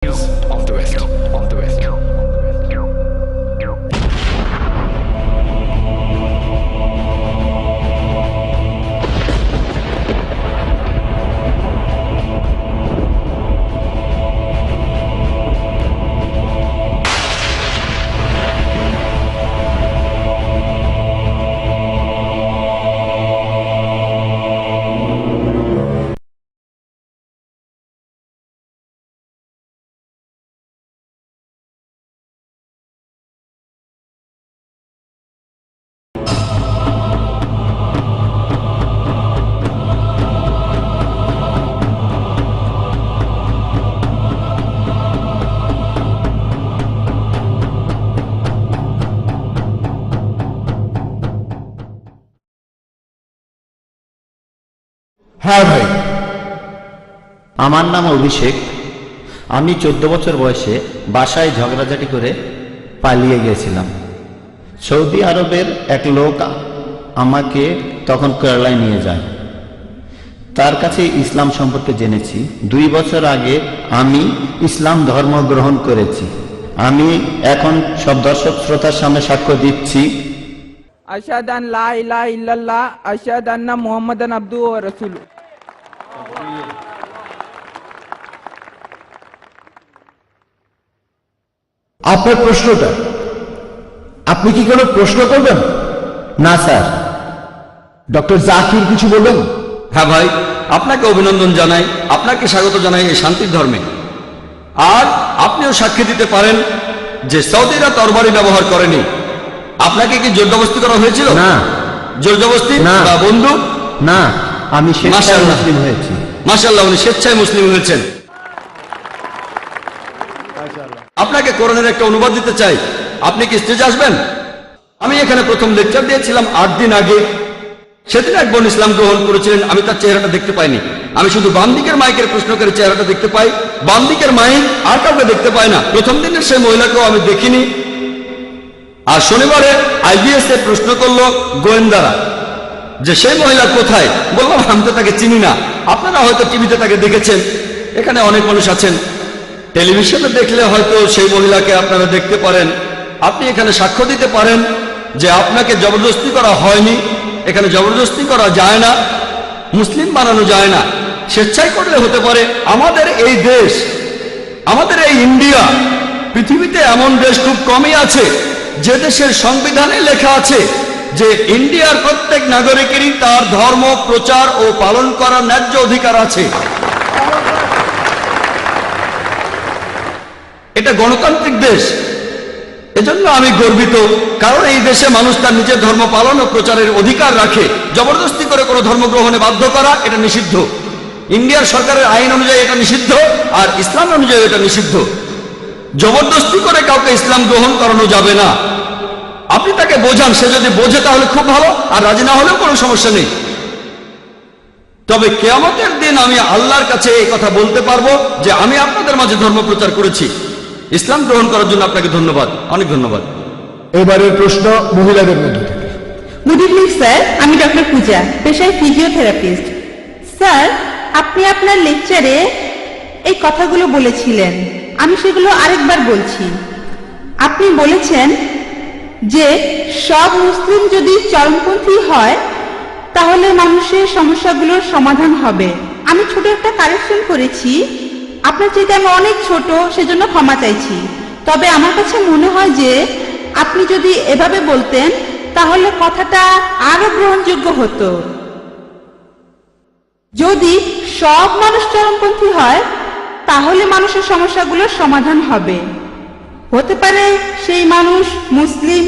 of the West. হ্যাঁ ভাই, আমার নাম অভিষেক। আমি 14 বছর বয়সে বাসায় ঝগড়াঝাটি করে পালিয়ে গিয়েছিলাম। সৌদি আরবের এক লোক আমাকে তখন কেরালায় নিয়ে যায়। তার কাছে ইসলাম সম্পর্কে জেনেছি। 2 বছর আগে আমি ইসলাম ধর্ম গ্রহণ করেছি। আমি এখন সব দর্শক শ্রোতার সামনে সাক্ষ্য দিচ্ছি, আশহাদু আন লা ইলাহা ইল্লাল্লাহ আশহাদু আন্না মুহাম্মাদান আবদুহু ওয়া রাসূলুহু। আপনার প্রশ্নটা, আপনি কি কোনো প্রশ্ন করবেন? না স্যার। ডক্টর জাকির কিছু বলবেন? হ্যাঁ ভাই, আপনাকে অভিনন্দন জানাই, আপনাকে স্বাগত জানাই এই শান্তির ধর্মে। আর আপনিও সাক্ষী দিতে পারেন যে সৌদিরা তরবারি ব্যবহার করেনি। আপনাকে কি জোরজবস্তি করা হয়েছিল? না। জোরজবস্তি না। বা বন্দুক? না, আমি স্বেচ্ছায় মাশাআল্লাহ। মুসলিম হয়েছি। মাশাআল্লাহ, উনি স্বেচ্ছায় মুসলিম হয়েছেন। আপনাকে কোরআনের একটা অনুবাদ দিতে চাই, আপনি কি স্টেজে আসবেন? আমি এখানে প্রথম লেকচার দিয়েছিলাম 8 দিন আগে। সেদিন এক বোন ইসলাম গ্রহণ করেছিলেন, আমি তার চেহারাটা দেখতে পাইনি। আমি শুধু বাম দিকের মাইকের প্রশ্নকারী চেহারাটা দেখতে পাই, বাম দিকের মাইক আর কাউকে দেখতে পাই না। প্রথম দিনের সেই মহিলাকেও আমি দেখিনি। আর শনিবারে IBS এ প্রশ্ন করলো গোয়েন্দারা যে সেই মহিলা কোথায়। বললাম আমি তো তাকে চিনি না। আপনারা হয়তো টিভিতে তাকে দেখেছেন, এখানে অনেক মানুষ আছেন, টেলিভিশনে দেখলে হয়তো সেই মহিলাকে আপনারা দেখতে পারেন। আপনি এখানে সাক্ষ্য দিতে পারেন যে আপনাকে জবরদস্তি করা হয়নি। এখানে জবরদস্তি করা যায় না, মুসলিম বানানো যায় না। স্বেচ্ছায় করলে হতে পারে। আমাদের এই দেশ, আমাদের এই ইন্ডিয়া, পৃথিবীতে এমন দেশ খুব কমই আছে যে দেশের সংবিধানে লেখা আছে যে ইন্ডিয়ার প্রত্যেক নাগরিকেরই তার ধর্ম প্রচার ও পালন করার ন্যায্য অধিকার আছে। এটা গণতান্ত্রিক দেশ। এজন্য আমি গর্বিত, কারণ এই দেশে মানুষ তার নিজের ধর্ম পালন ও প্রচারের অধিকার রাখে। জবরদস্তি করে কোনো ধর্ম গ্রহণে বাধ্য করা এটা নিষিদ্ধ। ইন্ডিয়ার সরকারের আইন অনুযায়ী এটা নিষিদ্ধ, আর ইসলাম অনুযায়ী এটা নিষিদ্ধ। জবরদস্তি করে কাউকে ইসলাম গ্রহণ করানো যাবে না। আপনি তাকে বোঝান, সে যদি বোঝে তাহলে খুব ভালো, আর রাজি না হলেও কোনো সমস্যা নেই। তবে কিয়ামতের দিন আমি আল্লাহর কাছে এই কথা বলতে পারবো যে আমি আপনাদের মাঝে ধর্ম প্রচার করেছি। ইসলাম গ্রহণ করার জন্য আপনাকে ধন্যবাদ, অনেক ধন্যবাদ। এবারের প্রশ্ন মহিলাদের মধ্যে থেকে। গুড ইভিনিং স্যার, আমি ডক্টর পূজা, পেশায় ফিজিওথেরাপিস্ট। স্যার, আপনি আপনার লেকচারে এই কথাগুলো বলেছিলেন, আমি সেগুলো আরেকবার বলছি। আপনি বলেছেন যে সব মুসলিম যদি চরমপন্থী হয় তাহলে মানুষের সমস্যাগুলোর সমাধান হবে। আমি ছোট একটা কারেকশন করেছি, আপনার চাইতে আমি অনেক ছোট, সেজন্য ক্ষমা চাইছি। তবে আমার কাছে মনে হয় যে আপনি যদি এভাবে বলতেন তাহলে কথাটা আরো গ্রহণযোগ্য হতো। যদি সব মানুষ চরমপন্থী হয় তাহলে মানুষের সমস্যাগুলোর সমাধান হবে। হতে পারে সেই মানুষ মুসলিম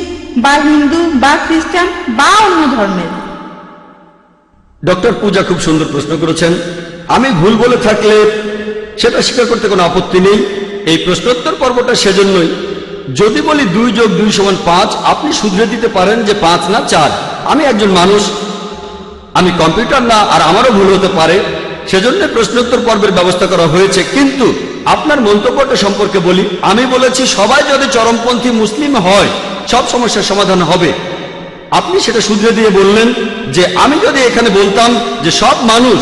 বা হিন্দু বা খ্রিস্টান বা অন্য ধর্মের। ডক্টর পূজা খুব সুন্দর প্রশ্ন করেছেন। আমি ভুল বলে থাকলে সেটা স্বীকার করতে কোনো আপত্তি নেই। এই প্রশ্নোত্তর পর্বটা সেজন্যই, যদি বলি 2 + 2 = 5, আপনি শুধরে দিতে পারেন যে 5 না 4। আমি একজন মানুষ, আমি কম্পিউটার না, আর আমারও ভুল হতে পারে। সেজন্য প্রশ্নোত্তর পর্বের ব্যবস্থা করা হয়েছে। কিন্তু আপনার মন্তব্যটা সম্পর্কে বলি, আমি বলেছি সবাই যদি চরমপন্থী মুসলিম হয় সব সমস্যার সমাধান হবে। আপনি সেটা শুধরে দিয়ে বললেন যে আমি যদি এখানে বলতাম যে সব মানুষ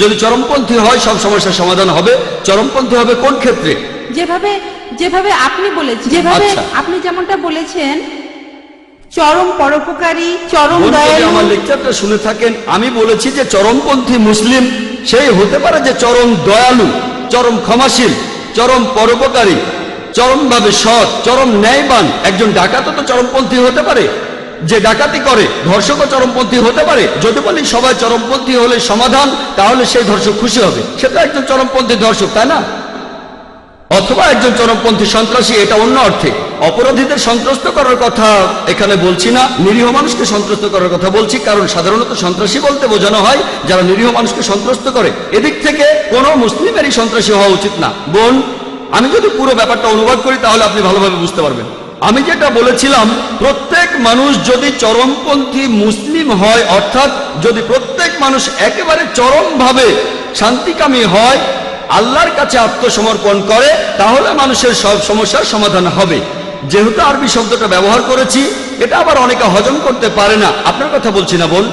যদি চরমপন্থী হয় সব সমস্যার সমাধান হবে, চরমপন্থী হবে কোন ক্ষেত্রে? যেভাবে যেভাবে আপনি বলেছেন, যেভাবে আচ্ছা। আপনি যেমনটা বলেছেন, চরম পরোপকারী, চরম বোন, যদি দয়ালু। আমার লেকচারটা শুনে থাকেন, আমি বলেছি যে চরমপন্থী মুসলিম সেই হতে পারে যে চরম দয়ালু, চরম ক্ষমাশীল, চরম পরোপকারী, চরমভাবে সৎ, চরম ন্যায়বান। একজন ডাকাতও তো চরমপন্থী হতে পারে, যে ডাকাতি করে। ধর্ষকও চরমপন্থী হতে পারে। যদি বলি সবাই চরমপন্থী হলে সমাধান, তাহলে সেই ধর্ষক খুশি হবে, সে তো একজন চরমপন্থী ধর্ষক, তাই না? অথবা একজন চরমপন্থী সন্ত্রাসী, এটা অন্য অর্থে। অপরাধীদের সন্ত্রস্ত করার কথা এখানে বলছি না, নিরীহ মানুষকে সন্ত্রস্ত করার কথা বলছি। কারণ সাধারণত সন্ত্রাসী বলতে বোঝানো হয় যারা নিরীহ মানুষকে সন্ত্রস্ত করে। এদিক থেকে কোনো মুসলিমেরই সন্ত্রাসী হওয়া উচিত না। বোন, আমি যদি পুরো ব্যাপারটা অনুবাদ করি তাহলে আপনি ভালোভাবে বুঝতে পারবেন। আমি যেটা বলেছিলাম, প্রত্যেক মানুষ যদি চরমপন্থী মুসলিম হয়, অর্থাৎ যদি প্রত্যেক মানুষ একেবারে চরমভাবে শান্তিকামী হয়, আল্লাহর কাছে আত্মসমর্পণ করে, তাহলে মানুষের সব সমস্যার সমাধান হবে। যেহেতু আরবি শব্দটা ব্যবহার করেছি, এটা আবার অনেকে হজম করতে পারে না। আপনার কথা বলছি না বোন,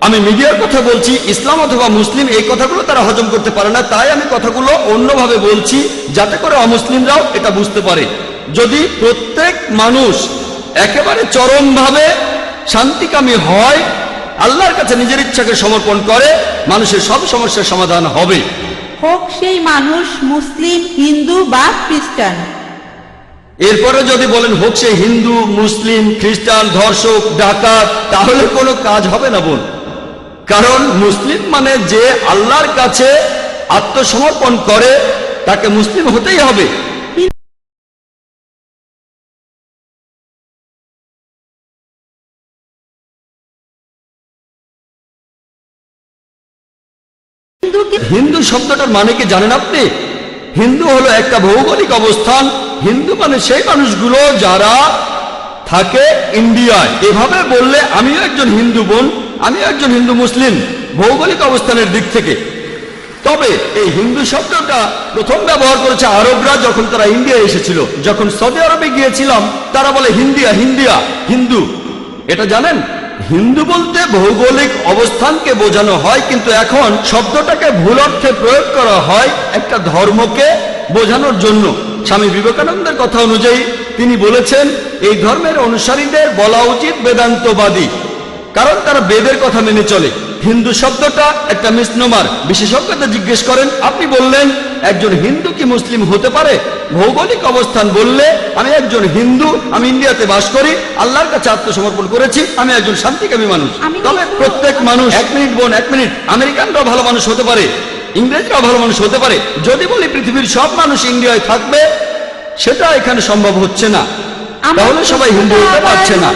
আমি মিডিয়ার কথা বলছি। ইসলাম অথবা মুসলিম এই কথাগুলো তারা হজম করতে পারে না, তাই আমি কথাগুলো অন্যভাবে বলছি যাতে করে অমুসলিমরাও এটা বুঝতে পারে। যদি প্রত্যেক মানুষ একেবারে চরমভাবে শান্তিকামী হয়, আল্লাহর কাছে নিজের ইচ্ছাকে সমর্পণ করে, মানুষের সব সমস্যার সমাধান হবে। হোক সেই মানুষ মুসলিম, হিন্দু বা খ্রিস্টান। এরপরে যদি বলেন হোক সে হিন্দু, মুসলিম, খ্রিস্টান, ধর্ষক, ডাকাত, তাহলে কোনো কাজ হবে না বোন। কারণ মুসলিম মানে যে আল্লাহর কাছে আত্মসমর্পণ করে, তাকে মুসলিম হতেই হবে। হিন্দু শব্দটার মানে কি জানেন আপনি? হিন্দু হলো একটা ভৌগোলিক অবস্থান। হিন্দু মানে সেই মানুষগুলো যারা থাকে ইন্ডিয়ায়। এভাবে বললে আমিও একজন হিন্দু বোন, আমিও একজন হিন্দু মুসলিম ভৌগোলিক অবস্থানের দিক থেকে। তবে এই হিন্দু শব্দটা প্রথম ব্যবহার করেছে আরবরা যখন তারা ইন্ডিয়ায় এসেছিল। যখন সৌদি আরবে গিয়েছিলাম তারা বলে হিন্দিয়া, হিন্দিয়া, হিন্দু। এটা জানেন, হিন্দু বলতে ভৌগোলিক অবস্থানকে বোঝানো হয়, কিন্তু এখন শব্দটাকে ভুল অর্থে প্রয়োগ করা হয় একটা ধর্মকে বোঝানোর জন্য। স্বামী বিবেকানন্দের কথা অনুযায়ী তিনি বলেছেন, এই ধর্মের অনুসারীদের বলা উচিত বেদান্তবাদী, কারণ তারা বেদের কথা মেনে চলে। হিন্দু শব্দটা একটা মিসনোমার। বিশেষজ্ঞদের জিজ্ঞেস করেন, আপনি বললেন একজন হিন্দু কি মুসলিম হতে পারে? ভৌগোলিক অবস্থান বললে আমি একজন হিন্দু, আমি ইন্ডিয়াতে বাস করি, আল্লাহর কাছে আত্মসমর্পণ করেছি, আমি একজন শান্তিকামী মানুষ। তবে প্রত্যেক মানুষ, এক মিনিট বোন, এক মিনিট, আমেরিকানরাও ভালো মানুষ হতে পারে, ইংরেজরাও ভালো মানুষ হতে পারে। যদি বলি পৃথিবীর সব মানুষ ইন্ডিয়ায় থাকবে, সেটা এখানে সম্ভব হচ্ছে না, তাহলে সবাই হিন্দু হতে পারছে না।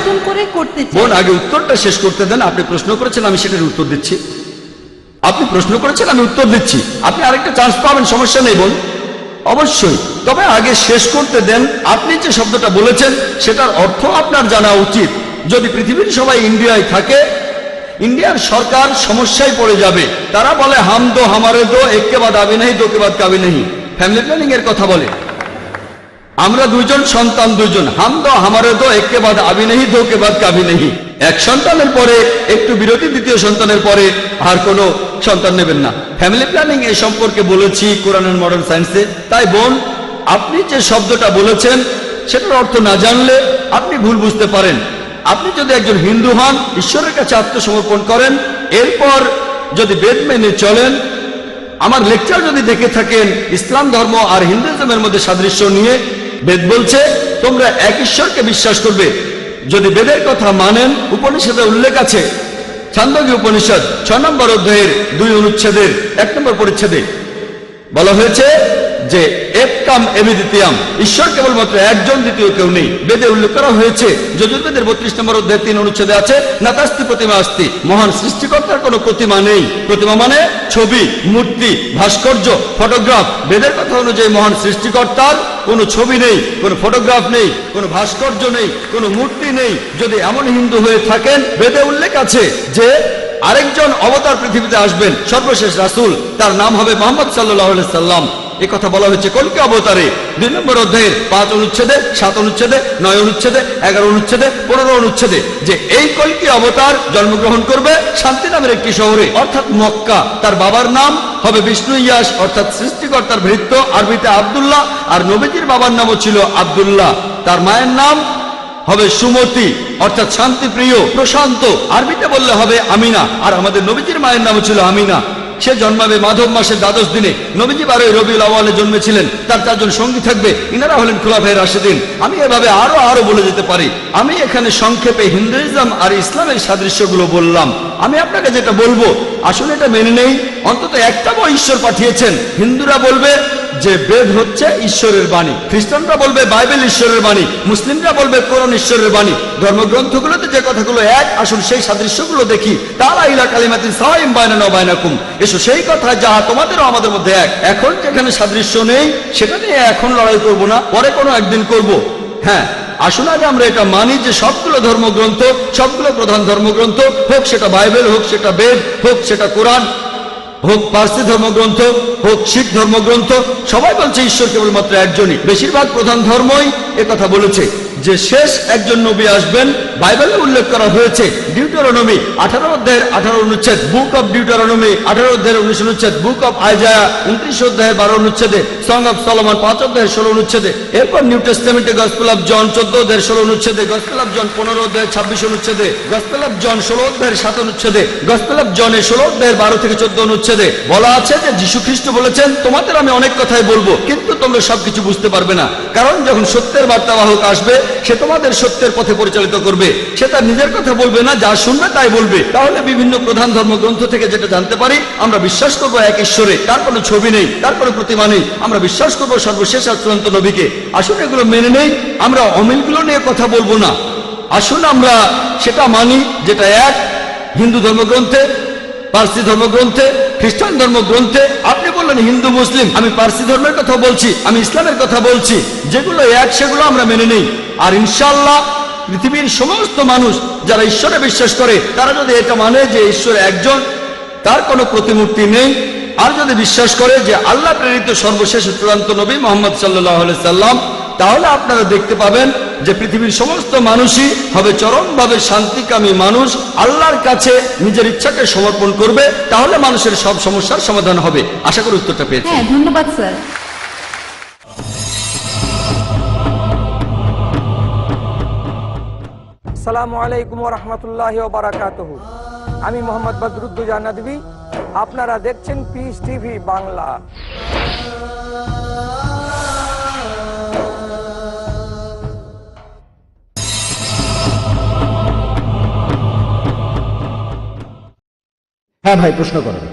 বোন, আগে উত্তরটা শেষ করতে দেন। আপনি প্রশ্ন করেছেন, আমি সেটার উত্তর দিচ্ছি। আপনি প্রশ্ন করেছেন, আমি উত্তর দিচ্ছি। আপনি আরেকটা চান্স পাবেন, সমস্যা নেই বোন, অবশ্যই। তবে আগে শেষ করতে দেন। আপনি যে শব্দটা বলেছেন সেটার অর্থ আপনার জানা উচিত। যদি পৃথিবীর সবাই ইন্ডিয়ায় থাকে, ইন্ডিয়ার সরকার সমস্যায় পড়ে যাবে। তারা বলে হাম দো হামারে দো, এককে বাদ আবি নেই, দোকে বাদ কাবি নেই। ফ্যামিলি প্ল্যানিং এর কথা বলে, আমরা দুইজন সন্তান, দুইজন, হাম দো হামারে দো, এককে বাদ আবি নেই, দোকে বাদ কাবি নেই। এক সন্তানের পরে একটু বিরতি, দ্বিতীয় সন্তানের পরে আর কোনো সন্তান নেবেন না। ফ্যামিলি প্ল্যানিং এ সম্পর্কে বলেছি কোরআনের মডার্ন সায়েন্সে। তাই বোন, আপনি যে শব্দটা বলেছেন সেটার অর্থ না জানলে আপনি ভুল বুঝতে পারেন। আপনি যদি একজন হিন্দু হন, ঈশ্বরের কাছে আত্মসমর্পণ করেন, এরপর যদি বেদ মেনে চলেন, আমার লেকচার যদি দেখে থাকেন ইসলাম ধর্ম আর হিন্দুইজমের মধ্যে সাদৃশ্য নিয়ে, বেদ বলছে তোমরা এক ঈশ্বরকে বিশ্বাস করবে। যদি বেদের কথা মানেন, উপনিষদে উল্লেখ আছে, ছান্দোগ্য উপনিষদ 6 নম্বর অধ্যায়ের 2 অনুচ্ছেদের 1 নম্বর পরিচ্ছেদে বলা হয়েছে যে এককাম এবিদ্বিতীয়াম, ঈশ্বর কেবলমাত্র একজন, দ্বিতীয় কেউ নেই। বেদে উল্লেখ করা হয়েছে, যজুর্বেদের 32 নম্বর অধ্যায় 3 অনুচ্ছেদে আছে, নাতাস্তি প্রতিমা আস্তি, মহান সৃষ্টিকর্তার কোনো প্রতিমা নেই। প্রতিমা মানে ছবি, মূর্তি, ভাস্কর্য, ফটোগ্রাফ। বেদের কথা অনুযায়ী মহান সৃষ্টিকর্তার কোনো ছবি নেই, কোনো ফটোগ্রাফ নেই, কোনো ভাস্কর্য নেই, কোনো মূর্তি নেই। যদি এমন হিন্দু হয়ে থাকেন, বেদে উল্লেখ আছে যে আরেকজন অবতার পৃথিবীতে আসবেন, সর্বশেষ রাসূল, তার নাম হবে মুহাম্মদ সাল্লাল্লাহু আলাইহি সাল্লাম। এ কথা বলা হয়েছে কল্কি অবতারে 2 নম্বর অধ্যায়ের 5 অনুচ্ছেদে, 7 অনুচ্ছেদে, 9 অনুচ্ছেদে, 11 অনুচ্ছেদে, 15 অনুচ্ছেদে, যে এই কল্কি অবতার জন্মগ্রহণ করবে শান্তি নামের একটি শহরে অর্থাৎ মক্কা। তার বাবার নাম হবে বিষ্ণু ইয়াস অর্থাৎ সৃষ্টিকর্তার ভৃত্য, আরবিতে আব্দুল্লাহ, আর নবীজির বাবার নামও ছিল আব্দুল্লাহ। তার মায়ের নাম হবে সুমতি অর্থাৎ শান্তিপ্রিয়, প্রশান্ত, আরবিতে বললে হবে আমিনা, আর আমাদের নবীজির মায়ের নামও ছিল আমিনা। সে জন্মাবে মাধব মাসের 12 দিনে। নবীজি 12 রবিউল আউয়ালে জন্মেছিলেন। তার 4 জন সঙ্গী থাকবে, ইনারা হলেন খুলাফায়ে রাশিদিন। আমি এভাবে আরো বলে যেতে পারি। আমি এখানে সংক্ষেপে হিন্দুইজম আর ইসলামের সাদৃশ্যগুলো বললাম। আমি আপনাকে যেটা বলবো, আসলে এটা মেনে নেই। অন্তত একটা বই ঈশ্বর পাঠিয়েছেন। হিন্দুরা বলবে যে বেদ হচ্ছে ঈশ্বরের বাণী, খ্রিস্টানরা বলবে বাইবেল ঈশ্বরের বাণী, মুসলিমরা বলবে কোরআন ঈশ্বরের বাণী। ধর্মগ্রন্থগুলোতে যে কথাগুলো এক, আসুন সেই সাদৃশ্যগুলো দেখি। তাআলা ইলা কালিমাতিন সাওয়াইন বাইনানা ওয়া বাইনাকুম, এসো সেই কথা যাহা তোমাদেরও আমাদের মধ্যে এক। এখন যেখানে সাদৃশ্য নেই সেটা নিয়ে এখন লড়াই করব না, পরে কোনো একদিন করব। হ্যাঁ, আসুন আগে আমরা এটা মানি যে সবগুলো ধর্মগ্রন্থ, সবগুলো প্রধান ধর্মগ্রন্থ, হোক সেটা বাইবেল, হোক সেটা বেদ, হোক সেটা কোরআন, হোক পার্সি ধর্মগ্রন্থ, হোক শিখ ধর্মগ্রন্থ, সবাই বলছে ঈশ্বর কেবলমাত্র একজনই। বেশিরভাগ প্রধান ধর্মই কথা বলেছে যে শেষ একজন নবী আসবেন। বাইবেলে উল্লেখ করা হয়েছে ডিউটেরোনমি 18 অধ্যায়ের 18 অনুচ্ছেদ, বুক অফ ডিউটেরোনমি 18 অধ্যায়ের 19 অনুচ্ছেদ, বুক অফ আইজায়া 29 অধ্যায়ের 12 অনুচ্ছেদে, সং অফ সলোমন 5 অধ্যায়ের 16 অনুচ্ছেদে, এরপর নিউ টেস্টামেন্টে গসপেল অফ জন 14 অধ্যায়ের 16 অনুচ্ছেদে, গসপেল অফ জন 15 অধ্যায়ের 26 অনুচ্ছেদে, গসপেল অফ জন 16 অধ্যায়ের 7 অনুচ্ছেদে, গসপেল অফ জনের 16 অধ্যায়ের 12 থেকে 14 অনুচ্ছেদে বলা আছে যে যীশু খ্রিস্ট বলেছেন, তোমাদের আমি অনেক কথাই বলবো, কিন্তু তোমরা সবকিছু বুঝতে পারবে না। কারণ যখন সত্যের বার্তাবাহক আসবে, সে তোমাদের সত্যের পথে পরিচালিত করবে। সে তার নিজের কথা বলবে না, যা শুনবে তাই বলবে। তাহলে বিভিন্ন প্রধান ধর্মগ্রন্থ থেকে যেটা জানতে পারি, আমরা বিশ্বাস করবো এক ঈশ্বরে, তার কোনো ছবি নেই, তার কোনো প্রতিমা নেই। আমরা বিশ্বাস করবো সর্বশেষ আর চূড়ান্ত নবীকে। আসলে এগুলো মেনে নেই, আমরা অমিলগুলো নিয়ে কথা বলবো না। আসুন আমরা সেটা মানি যেটা এক, হিন্দু ধর্মগ্রন্থে, পার্সি ধর্মগ্রন্থে, খ্রিস্টান ধর্মগ্রন্থে। আপনি বললেন হিন্দু মুসলিম, আমি পার্সি ধর্মের কথা বলছি, আমি ইসলামের কথা বলছি। যেগুলো এক সেগুলো আমরা মেনে নেই। আর ইনশাআল্লাহ পৃথিবীর সমস্ত মানুষ যারা ঈশ্বরে বিশ্বাস করে, তারা যদি এটা মানে যে ঈশ্বর একজন, তার কোনো প্রতিমূর্তি নেই, আর যদি বিশ্বাস করে যে আল্লাহ প্রেরিত সর্বশেষ চূড়ান্ত নবী মুহাম্মদ সাল্লাল্লাহু আলাইহি সাল্লাম, তাহলে আপনারা দেখতে পাবেন যে পৃথিবীর সমস্ত মানুষই হবে চরমভাবে শান্তিকামী মানুষ, আল্লাহর কাছে নিজের ইচ্ছাকে সমর্পণ করবে। তাহলে মানুষের সব সমস্যার সমাধান হবে। আশা করি উত্তরটা পেয়েছি। হ্যাঁ, ধন্যবাদ স্যার। আসসালামু আলাইকুম ওয়া রাহমাতুল্লাহি ওয়া বারাকাতুহু। আমি মোহাম্মদ বদরুদ্দোজা নদভী, আপনারা দেখছেন পিস টিভি বাংলা। হ্যাঁ ভাই, প্রশ্ন করেন।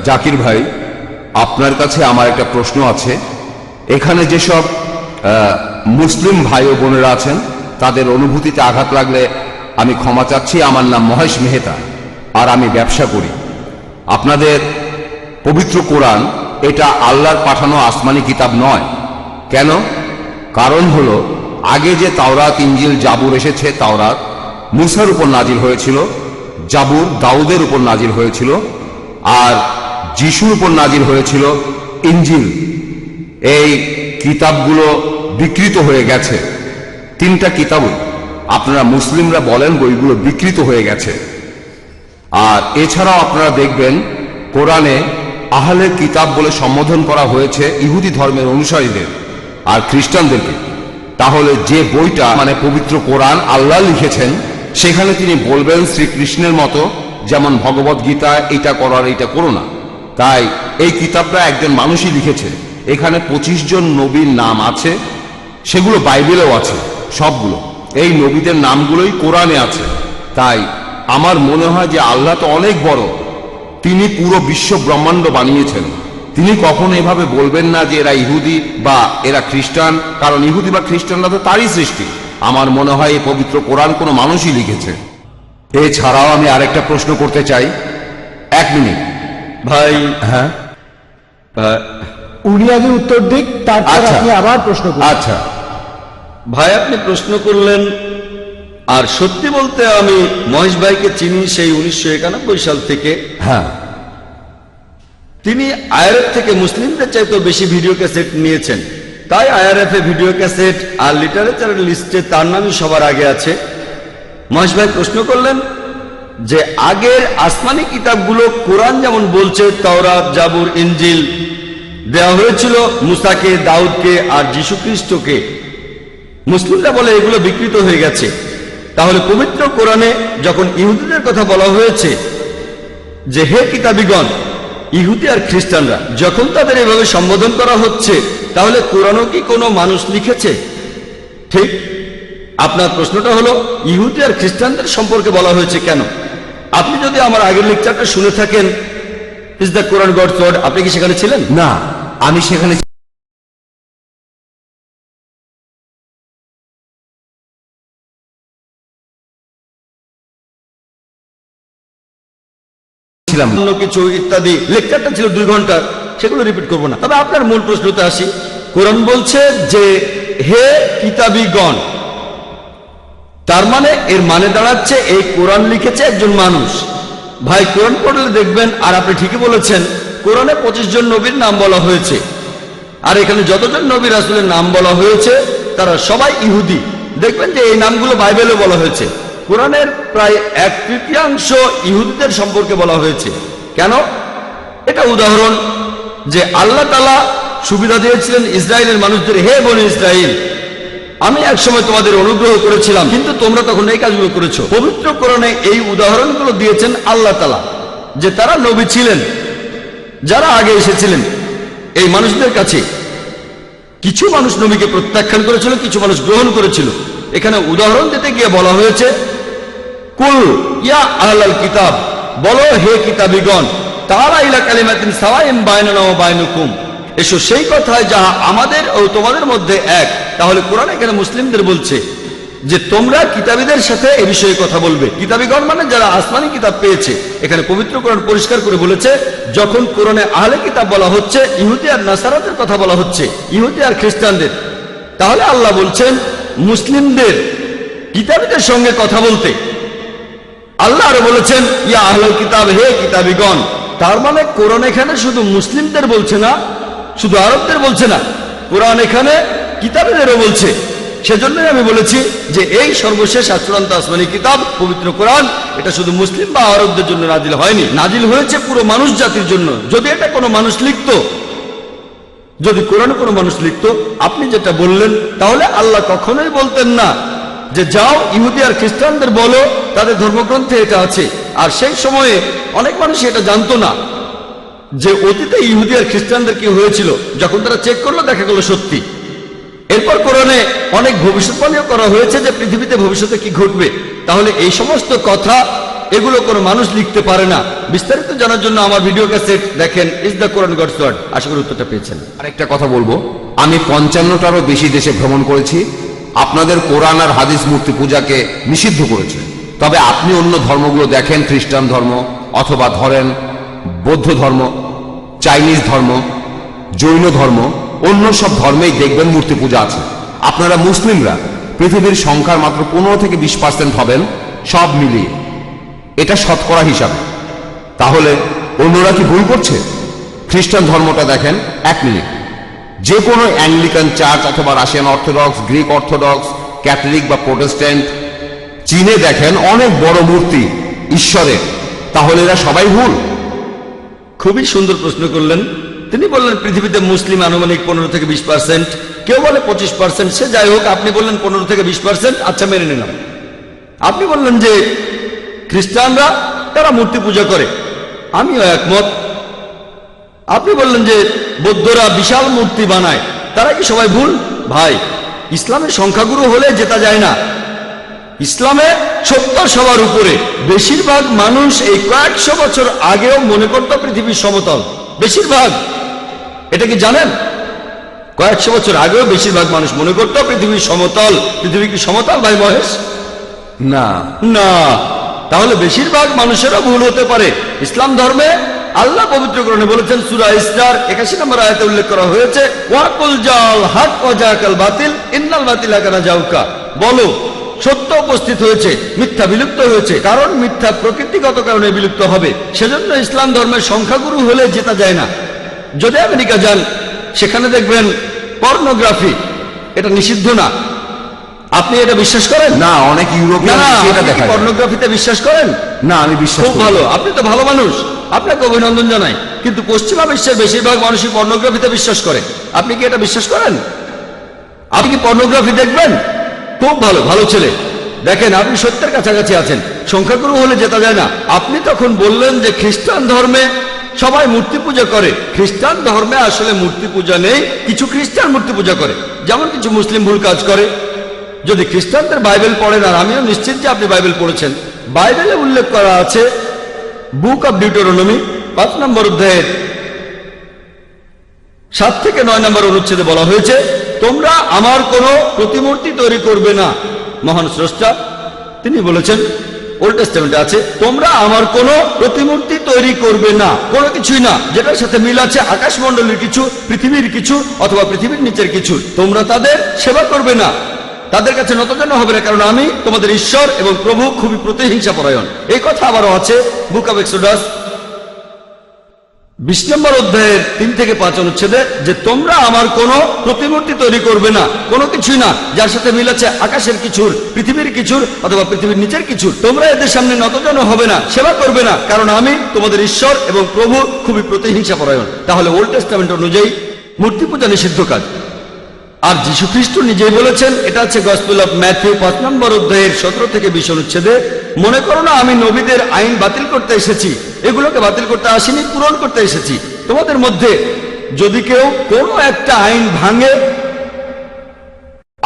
জাকির ভাই, আপনার কাছে আমার একটা প্রশ্ন আছে। এখানে যেসব মুসলিম ভাই ও বোনেরা আছেন, তাদের অনুভূতিতে আঘাত লাগলে আমি ক্ষমা চাচ্ছি। আমার নাম মহেশ মেহতা, আর আমি ব্যবসা করি। আপনাদের পবিত্র কোরআন এটা আল্লাহর পাঠানো আসমানি কিতাব নয়। কেন? কারণ হলো, আগে যে তাওরাত, ইনজিল, জাবুর এসেছে, তাওরাত মুসার উপর নাজিল হয়েছিল, জাবুর দাউদের উপর নাজিল হয়েছিল, আর যিশুর উপর নাজিল হয়েছিল ইনজিল। এই কিতাবগুলো বিকৃত হয়ে গেছে। 3টা কিতাবই আপনারা মুসলিমরা বলেন বইগুলো বিকৃত হয়ে গেছে। আর এছাড়াও আপনারা দেখবেন কোরআনে আহলে কিতাব বলে সম্বোধন করা হয়েছে ইহুদি ধর্মের অনুসারীদের আর খ্রিস্টানদেরকে। তাহলে যে বইটা মানে পবিত্র কোরআন আল্লাহ লিখেছেন, সেখানে তিনি বলবেন শ্রীকৃষ্ণের মতো, যেমন ভগবত গীতা, এটা করার এটা করো না। তাই এই কিতাবটা একজন মানুষই লিখেছে। এখানে 25 জন নবীর নাম আছে, সেগুলো বাইবেলেও আছে সবগুলো। এই নবীদের নামগুলোই কোরআনে আছে। তাই আমার মনে হয় যে আল্লাহ তো অনেক বড়, তিনি পুরো বিশ্ব ব্রহ্মাণ্ড বানিয়েছেন। তিনি কখনো এভাবে বলবেন না যে এরা ইহুদি বা এরা খ্রিস্টান, কারণ ইহুদি বা খ্রিস্টানরা তো তারই সৃষ্টি। আমার মনে হয় এই পবিত্র কোরআন কোনো মানুষই লিখেছে। এছাড়াও আমি আরেকটা প্রশ্ন করতে চাই। 1 মিনিট ভাই। হ্যাঁ, উনি আগে উত্তর দিক, তারপর আচ্ছা। আপনি আবার প্রশ্ন করুন। আচ্ছা ভাই, আপনি প্রশ্ন করলেন, আর সত্যি বলতে আমি মহেশ ভাইকে চিনি সেই 1991 সাল থেকে। হ্যাঁ, তিনি আইআরএফ থেকে মুসলিমদের চাইতেও বেশি ভিডিও ক্যাসেট নিয়েছেন, তাই আইআরএফ এ ভিডিও ক্যাসেট আর লিটারেচারের লিস্টে তার নামই সবার আগে আছে। মহেশ ভাই প্রশ্ন করলেন যে আগের আসমানি কিতাবগুলো কোরআন যেমন বলছে তাওরাত, জাবুর, ইনজিল দেওয়া হয়েছিল মুসাকে, দাউদকে আর যীশু খ্রিস্টকে, মুসলিমরা বলে এগুলো বিকৃত হয়ে গেছে। তাহলে পবিত্র কোরআনে যখন ইহুদিদের কথা বলা হয়েছে যে হে কিতাবীগণ, ইহুদি আর খ্রিস্টানরা যখন তাদের এভাবে সম্বোধন করা হচ্ছে, তাহলে কোরআনও কি কোনো মানুষ লিখেছে? ঠিক। আপনার প্রশ্নটা হলো ইহুদি আর খ্রিস্টানদের সম্পর্কে বলা হয়েছে কেন? আপনি যদি আমার আগের লেকচারটা শুনে থাকেন, is the Quran God's word, আপনি কি সেখানে ছিলেন? না, আমি সেখানে ছিলাম না। অন্য কিছু ইত্যাদি লেকচারটা ছিল 2 ঘন্টার, সেগুলো রিপিট করব না। তবে আপনার মূল প্রশ্নতে আসি। কোরআন বলছে যে হে কিতাবীগণ, তার মানে এর মানে দাঁড়াচ্ছে এই কোরআন লিখেছে একজন মানুষ। ভাই কোরআন পড়লে দেখবেন, আর আপনি ঠিকই বলেছেন, কোরআনে 25 জন নবীর নাম বলা হয়েছে, আর এখানে যতজন নবী রাসূলের নাম বলা হয়েছে তারা সবাই ইহুদি। দেখবেন যে এই নামগুলো বাইবেলে বলা হয়েছে। কোরআনের প্রায় 1/3 ইহুদিদের সম্পর্কে বলা হয়েছে। কেন? এটা উদাহরণ যে আল্লাহ তাআলা সুবিধা দিয়েছিলেন ইসরায়েলের মানুষদের, হে বনি ইসরাইল, আমি একসময় তোমাদের অনুগ্রহ করেছিলাম, কিন্তু তোমরা তখন এই কাজগুলো করেছো। পবিত্র কোরআনে এই উদাহরণগুলো দিয়েছেন আল্লাহ তাআলা, যে তারা নবী ছিলেন যারা আগে এসেছিলেন এই মানুষদের কাছে। কিছু মানুষ নবীকে প্রত্যাখ্যান করেছিল, কিছু মানুষ গ্রহণ করেছিল। এখানে উদাহরণ দিতে গিয়ে বলা হয়েছে কুল ইয়া আহলাল কিতাব, বলো হে কিতাবীগণ, তাআলা ইলা কালিমাতিন সাওয়াইন বাইনানা ওয়া বাইনাকুম, এসো সেই কথায় যাহা আমাদের ও তোমাদের মধ্যে এক। তাহলে কোরআন এখানে মুসলিমদের বলছে যে তোমরা কিতাবীদের সাথে এ বিষয়ে কথা বলবে। কিতাবীগণ মানে যারা আসমানি কিতাব পেয়েছে। এখানে পবিত্র কোরআন পরিষ্কার করে বলেছে, যখন কোরআনে আহলে কিতাব বলা হচ্ছে, ইহুদি আর নাসারাদের কথা বলা হচ্ছে, ইহুদি আর খ্রিস্টানদের, তাহলে আল্লাহ বলছেন মুসলিমদের কিতাবীদের সঙ্গে কথা বলতে। আল্লাহ আরো বলেছেন ইয়া আহলাল কিতাব, হে কিতাবীগণ। তার মানে কোরআন এখানে শুধু মুসলিমদের বলছে না, শুধু আরবদের বলছে না, কোরআন এখানে কিতাবীদেরও বলছে। সেজন্যই আমি বলেছি যে এই সর্বশেষ চূড়ান্ত আসমানি কিতাব পবিত্র কোরআন, এটা শুধু মুসলিম বা আরবদের জন্য নাজিল হয়নি, নাজিল হয়েছে পুরো মানুষ জাতির জন্য। যদি এটা কোনো মানুষ লিখতো, যদি কোরআন কোনো মানুষ লিখতো, আপনি যেটা বললেন, তাহলে আল্লাহ কখনোই বলতেন না যে যাও ইহুদি আর খ্রিস্টানদের বলো তাদের ধর্মগ্রন্থে এটা আছে। আর সেই সময়ে অনেক মানুষ এটা জানতো না যে অতীতে ইহুদি আর খ্রিস্টানদের কি হয়েছিল। যখন তারা চেক করলো, দেখা গেল সত্যি। এরপর কোরআনে অনেক ভবিষ্যৎবাণীও করা হয়েছে যে পৃথিবীতে ভবিষ্যতে কি ঘটবে। তাহলে এই সমস্ত কথা এগুলো কোনো মানুষ লিখতে পারে না। বিস্তারিত জানার জন্য আমার ভিডিও ক্যাসেট দেখেন, is the Quran God's word. আশা করি উত্তরটা পেয়েছেন। আরেকটা কথা বলবো, আমি 55টারও বেশি দেশে ভ্রমণ করেছি। আপনাদের কোরআন আর হাদিস মূর্তি পূজাকে নিষিদ্ধ করেছে। তবে আপনি অন্য ধর্মগুলো দেখেন, খ্রিস্টান ধর্ম অথবা ধরেন বৌদ্ধ ধর্ম, চাইনিজ ধর্ম, জৈন ধর্ম, অন্য সব ধর্মেই দেখবেন মূর্তি পূজা আছে। আপনারা মুসলিমরা পৃথিবীর সংখ্যার মাত্র 15 থেকে 20% হবেন সব মিলিয়ে, এটা শতকরা হিসাবে। তাহলে অন্যরা কি ভুল করছে? খ্রিস্টান ধর্মটা দেখেন, 1 মিনিট, যে কোনো অ্যাংলিকান চার্চ অথবা Russian orthodox, Greek orthodox, Catholic বা প্রোটেস্ট্যান্ট, চীনে দেখেন অনেক বড় মূর্তি ঈশ্বরের। তাহলে এরা সবাই ভুল? খুবই সুন্দর প্রশ্ন করলেন। তিনি বললেন পৃথিবীতে মুসলিম আনুমানিক 15 থেকে 20%, কেউ বলে 25%, সে যাই হোক, আপনি বললেন 15 থেকে 20%, আচ্ছা মেনে নিলাম। আপনি বললেন যে খ্রিস্টানরা তারা মূর্তি পূজা করে, আমিও একমত। আপনি বললেন যে বৌদ্ধরা বিশাল মূর্তি বানায়, তারা কি সবাই ভুল? ভাই, ইসলামের সংখ্যাগুরু হলে জেতা যায় না। ইসলামে সত্য সবার উপরে। বেশিরভাগ মানুষ এই কয়েকশো বছর আগেও মনে করত পৃথিবী সমতল। বেশিরভাগ, এটা কি জানেন? কয়েকশো বছর আগেও বেশিরভাগ মানুষ মনে করত পৃথিবী সমতল। পৃথিবী কি সমতল ভাই মহেশ? না না। তাহলে বেশিরভাগ মানুষেরও ভুল হতে পারে। ইসলাম ধর্মে আল্লাহ পবিত্র কোরআনে বলেছেন, সূরা ইসরার 81 নম্বর আয়াতে উল্লেখ করা হয়েছে, ওয়াকুল জাল হক ওয়া জাকাল বাতিল ইন্নাল বাতিলা কানা জাউকা, বলো সত্য উপস্থিত হয়েছে, মিথ্যা বিলুপ্ত হয়েছে। কারণ মিথ্যা প্রকৃতিগত কারণে বিলুপ্ত হবে। সেজন্য ইসলাম ধর্মের সংখ্যাগুরু হলে জেতা যায় না। যদি আমেরিকা যান, সেখানে দেখবেন পর্নোগ্রাফি, এটা নিষিদ্ধ না। আপনি এটা বিশ্বাস করেন? না, অনেক না ইউরোপিয়ান না, দেশে এটা আপনি কি দেখা যায়। পর্নোগ্রাফিতে বিশ্বাস করেন? না, আমি বিশ্বাস খুব করি না। ভালো, আপনি তো ভালো মানুষ, আপনাকে অভিনন্দন জানাই। কিন্তু পশ্চিমা বিশ্বের বেশিরভাগ মানুষই পর্নোগ্রাফিতে বিশ্বাস করে। আপনি কি এটা বিশ্বাস করেন? আপনি কি পর্নোগ্রাফি দেখবেন? খুব ভালো, ভালো ছেলে। দেখেন, আপনি সত্যের কাছাকাছি আছেন। সংখ্যাগুরু হলে জেতা যায় না। আপনি তখন বললেন যে খ্রিস্টান ধর্মে সবাই মূর্তি পূজা করে। খ্রিস্টান ধর্মে আসলে মূর্তি পূজা নেই, কিছু খ্রিস্টান মূর্তি পূজা করে, যেমন কিছু মুসলিম ভুল কাজ করে। যদি খ্রিস্টানদের বাইবেল পড়েন, আর আমিও নিশ্চিত যে আপনি বাইবেল পড়েছেন, বাইবেলে উল্লেখ করা আছে, বুক অব ডিউটোরনমি 5 নম্বর অধ্যায়ের 7 থেকে 9 নম্বর অনুচ্ছেদে বলা হয়েছে, তোমরা আমার কোনো প্রতিমূর্তি তৈরি করবে না। মহান স্রষ্টা তিনি বলেছেন, ওল্ড টেস্টামেন্টে আছে, তোমরা আমার কোনো প্রতিমূর্তি তৈরি করবে না, কোনো কিছুই না যেটার সাথে মিল আছে আকাশমণ্ডলের কিছু, পৃথিবীর কিছু, অথবা পৃথিবীর নিচের কিছু। তোমরা তাদের সেবা করবে না, তাদের কাছে নতজানু হবে না, কারণ আমি তোমাদের ঈশ্বর এবং প্রভু খুবই প্রতিহিংসা পরায়ণ। এই কথা আবারও আছে বুক অব এক্সোডাস 20 নম্বর অধ্যায়ের 3 থেকে 5 অনুচ্ছেদে, যে তোমরা আমার কোনো প্রতিমূর্তি তৈরি করবে না, কোনো কিছুই না যার সাথে মিল আছে আকাশের কিছুর, পৃথিবীর কিছুর, অথবা পৃথিবীর নিচের কিছুর। তোমরা এদের সামনে নতজানু হবে না, সেবা করবে না, কারণ আমি তোমাদের ঈশ্বর এবং প্রভু খুবই প্রতিহিংসা পরায়ণ। তাহলে ওল্ড টেস্টামেন্ট অনুযায়ী মূর্তি পূজা নিষিদ্ধ কাজ। আর যীশু খ্রিস্ট নিজেই বলেছেন, এটা আছে গসপেল অফ ম্যাথিউ 5 নম্বর অধ্যায়ের 17 থেকে 20 অনুচ্ছেদে, মনে করো না আমি নবীদের আইন বাতিল করতে এসেছি, এগুলোকে বাতিল করতে আসিনি, পূরণ করতে এসেছি। তোমাদের মধ্যে যদি কেউ কোনো একটা আইন ভাঙে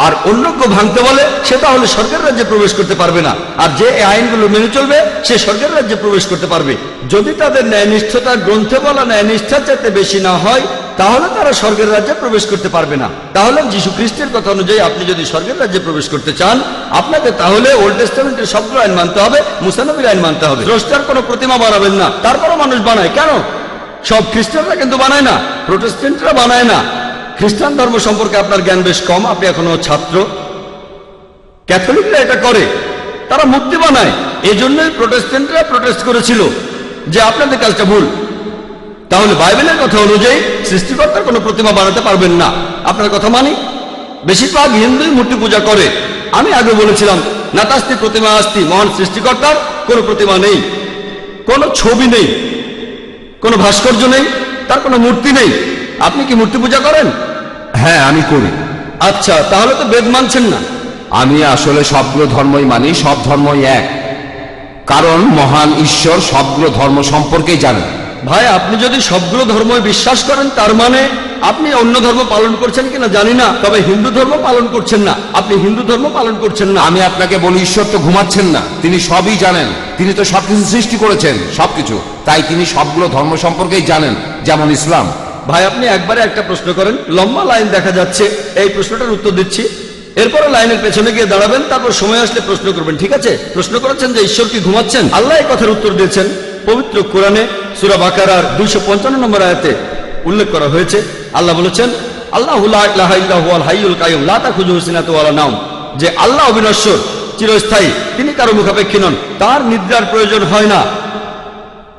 আর অন্য কেউ ভাঙতে বলে, সে তাহলে স্বর্গের রাজ্যে প্রবেশ করতে পারবে না। আর যে এই আইনগুলো মেনে চলবে, সে স্বর্গের রাজ্যে প্রবেশ করতে পারবে। যদি তাদের ন্যায়নিষ্ঠতা গ্রন্থে বলা ন্যায়নিষ্ঠার চাইতে বেশি না হয়, তাহলে তারা স্বর্গের রাজ্যে প্রবেশ করতে পারবে না। তাহলে যীশু খ্রিস্টের কথা অনুযায়ী আপনি যদি স্বর্গের রাজ্যে প্রবেশ করতে চান, আপনাকে তাহলে ওল্ড টেস্টামেন্টের সবগুলো আইন মানতে হবে, মুসা নবীর আইন মানতে হবে। স্রষ্টার কোনো প্রতিমা বানাবেন না। তারপরও মানুষ বানায়, কেন? সব খ্রিস্টানরা কিন্তু বানায় না, প্রোটেস্ট্যান্টরা বানায় না। খ্রিস্টান ধর্ম সম্পর্কে আপনার জ্ঞান বেশ কম, আপনি এখনো ছাত্র। ক্যাথলিকরা এটা করে, তারা মূর্তি বানায়। এই জন্যই প্রোটেস্ট্যান্টরা প্রোটেস্ট করেছিল যে আপনাদের কাজটা ভুল। তাহলে বাইবেলের কথা অনুযায়ী সৃষ্টিকর্তার কোনো প্রতিমা বানাতে পারবেন না। আপনার কথা মানি। বেশিরভাগ হিন্দুই মূর্তি পূজা করে। আমি আগে বলেছিলাম, নাতাস্তি প্রতিমা আস্তি, মহান সৃষ্টিকর্তার কোনো প্রতিমা নেই, কোনো ছবি নেই, কোনো ভাস্কর্য নেই, তার কোনো মূর্তি নেই। আপনি কি মূর্তি পূজা করেন? হ্যাঁ, আমি করি। আচ্ছা, তাহলে তো বেদ মানছেন না। আমি আসলে সবগুলো ধর্মই মানি, সব ধর্মই এক, কারণ মহান ঈশ্বর সবগুলো ধর্ম সম্পর্কেই জানেন। ভাই, আপনি যদি সবগুলো ধর্মই বিশ্বাস করেন, তার মানে আপনি অন্য ধর্ম পালন করছেন কিনা জানি না, তবে হিন্দু ধর্ম পালন করছেন না। আপনি হিন্দু ধর্ম পালন করছেন না। আমি আপনাকে বলি, ঈশ্বর তো ঘুমাচ্ছেন না, তিনি সবই জানেন। তিনি তো সবকিছু সৃষ্টি করেছেন, সবকিছু, তাই তিনি সবগুলো ধর্ম সম্পর্কেই জানেন, যেমন ইসলাম। ভাই, আপনি একবারে একটা প্রশ্ন করেন, লম্বা লাইন দেখা যাচ্ছে, এই প্রশ্নটার উত্তর দিচ্ছি, এরপরে লাইনের পেছনে গিয়ে দাঁড়াবেন, তারপর সময় আসলে প্রশ্ন করবেন, ঠিক আছে? প্রশ্ন করেছেন যে ঈশ্বর কি ঘুমাচ্ছেন? আল্লাহ এই কথার উত্তর দিয়েছেন পবিত্র কোরআনে সূরা বাকারার 255 নম্বর আয়াতে উল্লেখ করা হয়েছে। আল্লাহ বলেছেন, আল্লাহু লা ইলাহা ইল্লা হুয়াল হাইয়ুল কাইয়ুম লা তাখুযুহু সিনাতুন ওয়ালা নাওম, যে আল্লাহ অবিনশ্বর, চিরস্থায়ী, তিনি কারো মুখাপেক্ষী নন, তার নিদ্রার প্রয়োজন হয় না,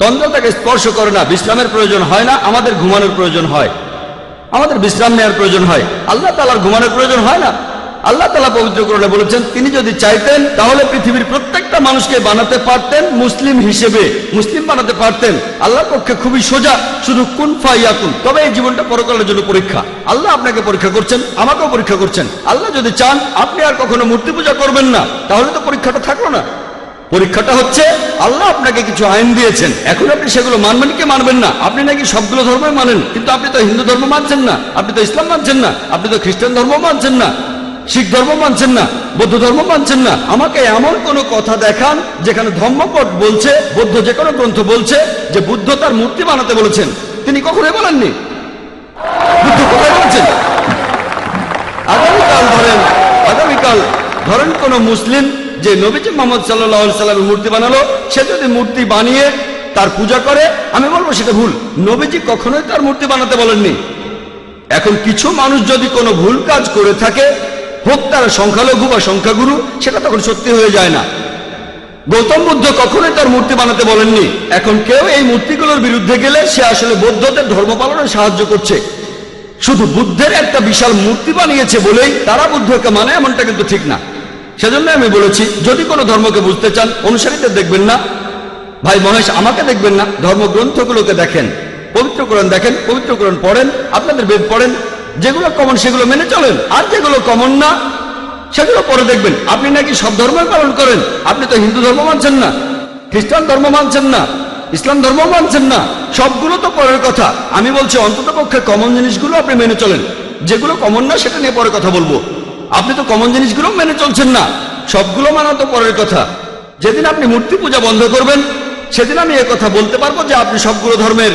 তন্দ্রা তাকে স্পর্শ করে না, বিশ্রামের প্রয়োজন হয় না। আমাদের ঘুমানোর প্রয়োজন হয়, আমাদের বিশ্রাম নেওয়ার প্রয়োজন হয়, আল্লাহ তাআলার ঘুমানোর প্রয়োজন হয় না। আল্লাহ তাআলা পবিত্র কোরআনে বলেছেন, তিনি যদি চাইতেন তাহলে পৃথিবীর প্রত্যেকটা মানুষকে বানাতে পারতেন মুসলিম হিসেবে, মুসলিম বানাতে পারতেন। আল্লাহর পক্ষে খুবই সোজা, শুধু কুন ফায়াকুন। তবে এই জীবনটা পরকালের জন্য পরীক্ষা। আল্লাহ আপনাকে পরীক্ষা করছেন, আমাকেও পরীক্ষা করছেন। আল্লাহ যদি চান আপনি আর কখনো মূর্তি পূজা করবেন না, তাহলে তো পরীক্ষাটা থাকলো না। পরীক্ষাটা হচ্ছে, আল্লাহ আপনাকে কিছু আইন দিয়েছেন, এখন আপনি সেগুলো মানবেন কি মানবেন না। আপনি নাকি সবগুলো ধর্মই মানেন, কিন্তু আপনি তো হিন্দু ধর্ম মানছেন না, আপনি তো ইসলাম মানছেন না, আপনি তো খ্রিস্টান ধর্ম মানছেন না, শিখ ধর্ম মানছেন না, বৌদ্ধ ধর্ম মানছেন না। আমাকে এমন কোন কথা দেখান যেখানে ধর্মপট বলছে, বৌদ্ধ যে কোনো গ্রন্থ বলছে যে বুদ্ধ তার মূর্তি বানাতে বলেছেন। তিনি কখনোই বলেননি। বুদ্ধ কোথায় বলছেন? আগামীকাল ধরেন কোন মুসলিম যে নবীজি মুহাম্মদ সাল্লাল্লাহু আলাইহি সাল্লামের মূর্তি বানালো, সে যদি মূর্তি বানিয়ে তার পূজা করে, আমি বলবো সেটা ভুল। নবীজি কখনোই তার মূর্তি বানাতে বলেননি। এখন কিছু মানুষ যদি কোনো ভুল কাজ করে থাকে, হোক তারা সংখ্যালঘু বা সংখ্যাগুরু, সেটা তখন সত্যি হয়ে যায় না। গৌতম বুদ্ধ কখনোই তার মূর্তি বানাতে বলেননি। এখন কেউ এই মূর্তিগুলোর বিরুদ্ধে গেলে সে আসলে বৌদ্ধদের ধর্ম পালনে সাহায্য করছে। শুধু বুদ্ধের একটা বিশাল মূর্তি বানিয়েছে বলেই তারা বুদ্ধকে মানে, এমনটা কিন্তু ঠিক না। সেজন্য আমি বলেছি, যদি কোনো ধর্মকে বুঝতে চান, অনুসারীদের দেখবেন না, ভাই মহেশ আমাকে দেখবেন না, ধর্মগ্রন্থগুলোকে দেখেন, পবিত্র কোরআন দেখেন, পবিত্র কোরআন পড়েন, আপনাদের বেদ পড়েন, যেগুলো কমন সেগুলো মেনে চলেন, আর যেগুলো কমন না সেগুলো পরে দেখবেন। আপনি নাকি সব ধর্মই পালন করেন, আপনি তো হিন্দু ধর্ম মানছেন না, খ্রিস্টান ধর্ম মানছেন না, ইসলাম ধর্ম মানছেন না, সবগুলো তো পরের কথা। আমি বলছি অন্তত পক্ষে কমন জিনিসগুলো আপনি মেনে চলেন, যেগুলো কমন না সেটা নিয়ে পরে কথা বলবো। আপনি তো কমন জিনিসগুলো মেনে চলছেন না, সবগুলো মানা তো পরের কথা। যেদিন আপনি মূর্তি পূজা বন্ধ করবেন, সেদিন আমি কথা বলতে পারবো যে আপনি সবগুলো ধর্মের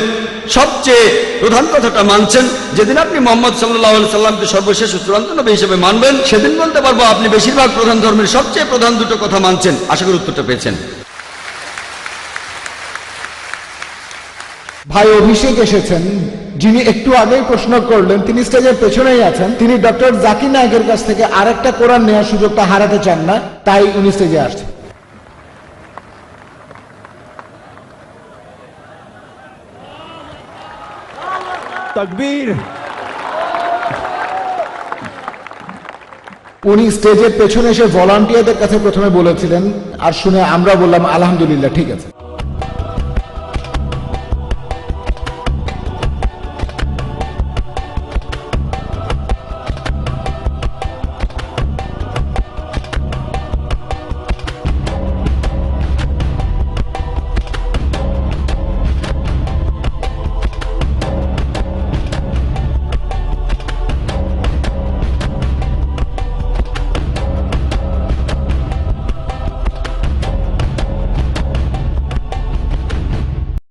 সবচেয়ে প্রধান কথাটা মানছেন। যেদিন আপনি মোহাম্মদ সাল্লাল্লাহু আলাইহি সাল্লামকে সর্বশেষ ও চূড়ান্ত নবী হিসেবে মানবেন, সেদিন বলতে পারবো আপনি বেশিরভাগ প্রধান ধর্মের সবচেয়ে প্রধান দুটো কথা মানছেন। আশা করি উত্তরটা পেয়েছেন। ভাই অভিষেক এসেছেন, যিনি একটু আগেই প্রশ্ন করলেন, তিনি স্টেজের পেছনেই আছেন। তিনি ডক্টর জাকির নায়েকের কাছ থেকে আরেকটা কোরআন নেওয়ার সুযোগটা হারাতে চান না, তাই উনি স্টেজে আসছেন। তাকবীর। উনি স্টেজের পেছনে এসে ভলান্টিয়ারদের কাছে প্রথমে বলেছিলেন, আর শুনে আমরা বললাম আলহামদুলিল্লাহ, ঠিক আছে।